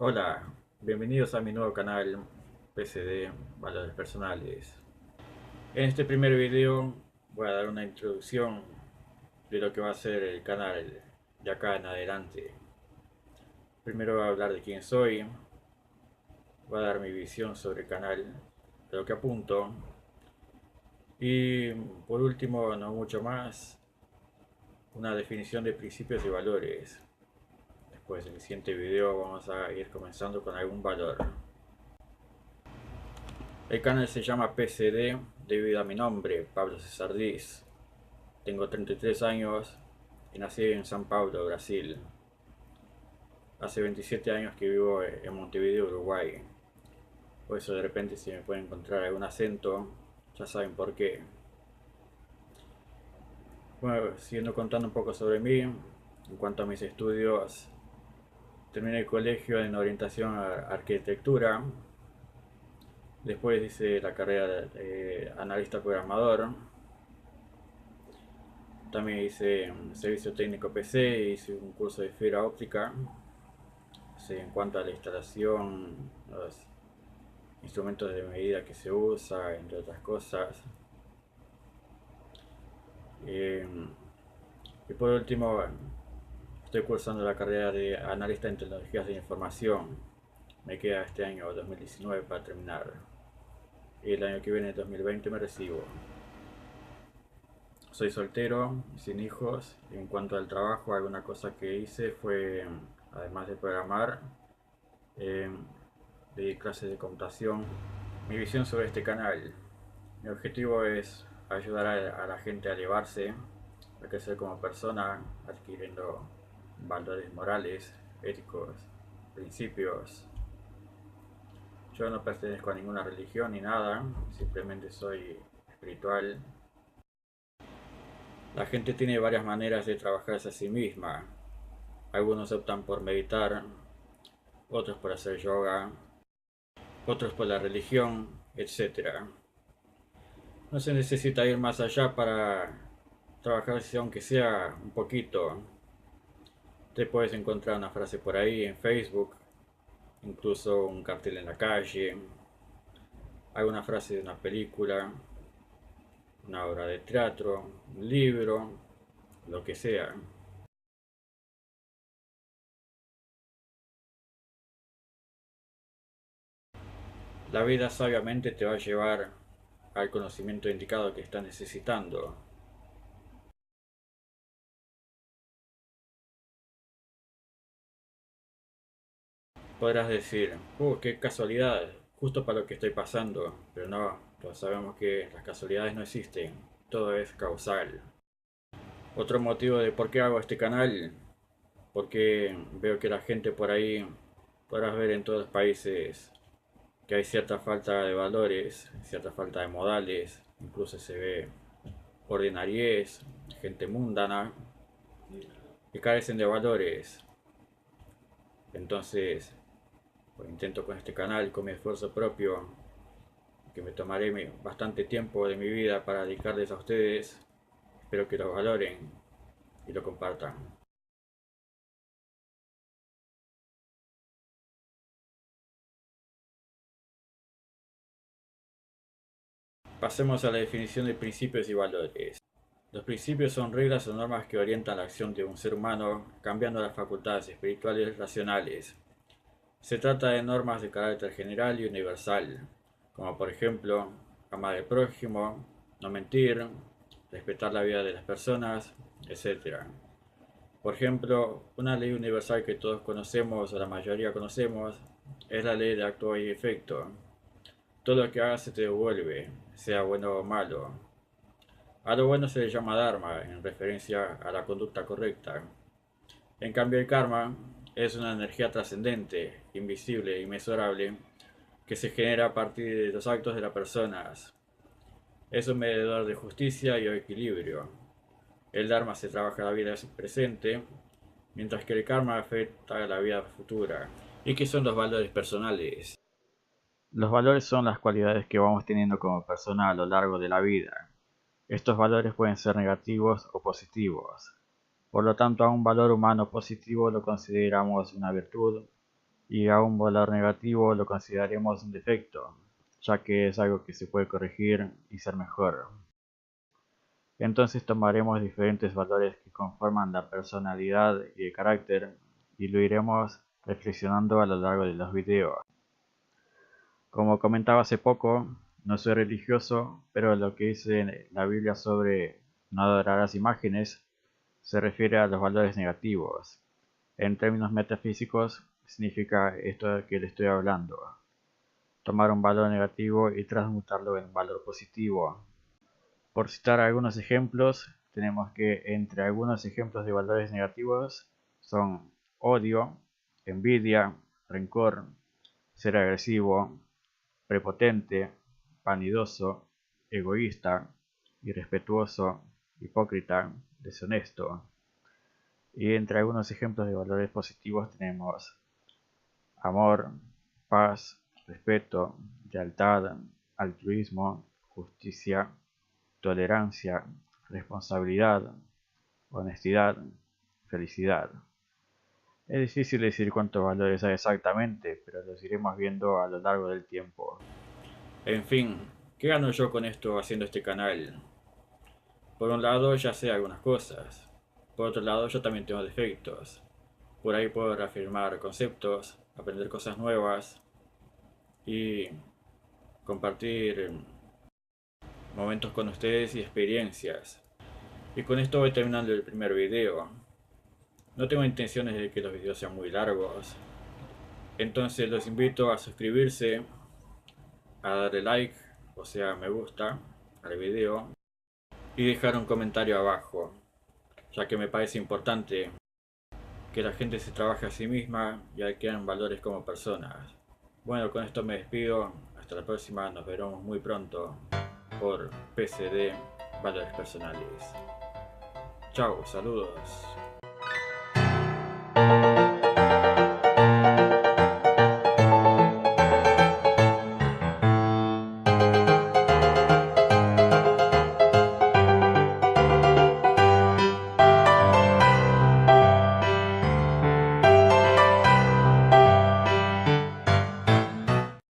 Hola, bienvenidos a mi nuevo canal PCD Valores Personales. En este primer video voy a dar una introducción de lo que va a ser el canal de acá en adelante. Primero voy a hablar de quién soy, voy a dar mi visión sobre el canal, de lo que apunto y por último, no mucho más, una definición de principios y valores. Después en el siguiente video vamos a ir comenzando con algún valor. El canal se llama PCD debido a mi nombre, Pablo César Diz. Tengo 33 años y nací en San Pablo, Brasil. Hace 27 años que vivo en Montevideo, Uruguay. Por eso de repente si me pueden encontrar algún acento, ya saben por qué. Bueno, siguiendo contando un poco sobre mí, en cuanto a mis estudios, terminé el colegio en orientación a arquitectura. Después hice la carrera de analista programador. También hice servicio técnico PC, hice un curso de fibra óptica. En cuanto a la instalación, los instrumentos de medida que se usa, entre otras cosas. Eh, y por último, estoy cursando la carrera de analista en tecnologías de información. Me queda este año 2019 para terminar. Y el año que viene, 2020, me recibo. Soy soltero, sin hijos. Y en cuanto al trabajo, alguna cosa que hice fue, además de programar, eh, de clases de computación. Mi visión sobre este canal. Mi objetivo es ayudar a la gente a elevarse, a crecer como persona, adquiriendo valores morales, éticos, principios. Yo no pertenezco a ninguna religión ni nada, simplemente soy espiritual. La gente tiene varias maneras de trabajarse a sí misma. Algunos optan por meditar, otros por hacer yoga, otros por la religión, etc. No se necesita ir más allá para trabajarse aunque sea un poquito. Te puedes encontrar una frase por ahí en Facebook, incluso un cartel en la calle, alguna frase de una película, una obra de teatro, un libro, lo que sea. La vida sabiamente te va a llevar al conocimiento indicado que estás necesitando. Podrás decir, qué casualidad, justo para lo que estoy pasando, pero no, todos sabemos que las casualidades no existen, todo es causal. Otro motivo de por qué hago este canal, porque veo que la gente por ahí, podrás ver en todos los países que hay cierta falta de valores, cierta falta de modales, incluso se ve ordinariez, gente mundana, que carecen de valores. Entonces, pues intento con este canal, con mi esfuerzo propio, que me tomaré bastante tiempo de mi vida para dedicarles a ustedes, espero que lo valoren y lo compartan. Pasemos a la definición de principios y valores. Los principios son reglas o normas que orientan la acción de un ser humano, cambiando las facultades espirituales y racionales. Se trata de normas de carácter general y universal, como por ejemplo, amar al prójimo, no mentir, respetar la vida de las personas, etc. Por ejemplo, una ley universal que todos conocemos o la mayoría conocemos es la ley de acto y efecto. Todo lo que hagas se te devuelve, sea bueno o malo. A lo bueno se le llama dharma, en referencia a la conducta correcta. En cambio, el karma es una energía trascendente, invisible, inmesurable, que se genera a partir de los actos de las personas. Es un medidor de justicia y equilibrio. El dharma se trabaja en la vida presente, mientras que el karma afecta a la vida futura. ¿Y qué son los valores personales? Los valores son las cualidades que vamos teniendo como persona a lo largo de la vida. Estos valores pueden ser negativos o positivos. Por lo tanto, a un valor humano positivo lo consideramos una virtud, y a un valor negativo lo consideraremos un defecto, ya que es algo que se puede corregir y ser mejor. Entonces tomaremos diferentes valores que conforman la personalidad y el carácter y lo iremos reflexionando a lo largo de los videos. Como comentaba hace poco, no soy religioso, pero lo que dice la Biblia sobre no adorarás imágenes se refiere a los valores negativos. En términos metafísicos, significa esto que le estoy hablando: tomar un valor negativo y transmutarlo en un valor positivo. Por citar algunos ejemplos, tenemos que entre algunos ejemplos de valores negativos son odio, envidia, rencor, ser agresivo, prepotente, vanidoso, egoísta, irrespetuoso, hipócrita, deshonesto. Y entre algunos ejemplos de valores positivos tenemos amor, paz, respeto, lealtad, altruismo, justicia, tolerancia, responsabilidad, honestidad, felicidad. Es difícil decir cuántos valores hay exactamente, pero los iremos viendo a lo largo del tiempo. En fin, ¿qué gano yo con esto haciendo este canal? Por un lado ya sé algunas cosas, por otro lado yo también tengo defectos. Por ahí puedo reafirmar conceptos, aprender cosas nuevas y compartir momentos con ustedes y experiencias. Y con esto voy terminando el primer video. No tengo intenciones de que los videos sean muy largos, entonces los invito a suscribirse, a darle like, o sea me gusta, al video y dejar un comentario abajo, ya que me parece importante que la gente se trabaje a sí misma y adquieran valores como personas. Bueno, con esto me despido, hasta la próxima, nos veremos muy pronto por PCD Valores Personales. Chao, saludos.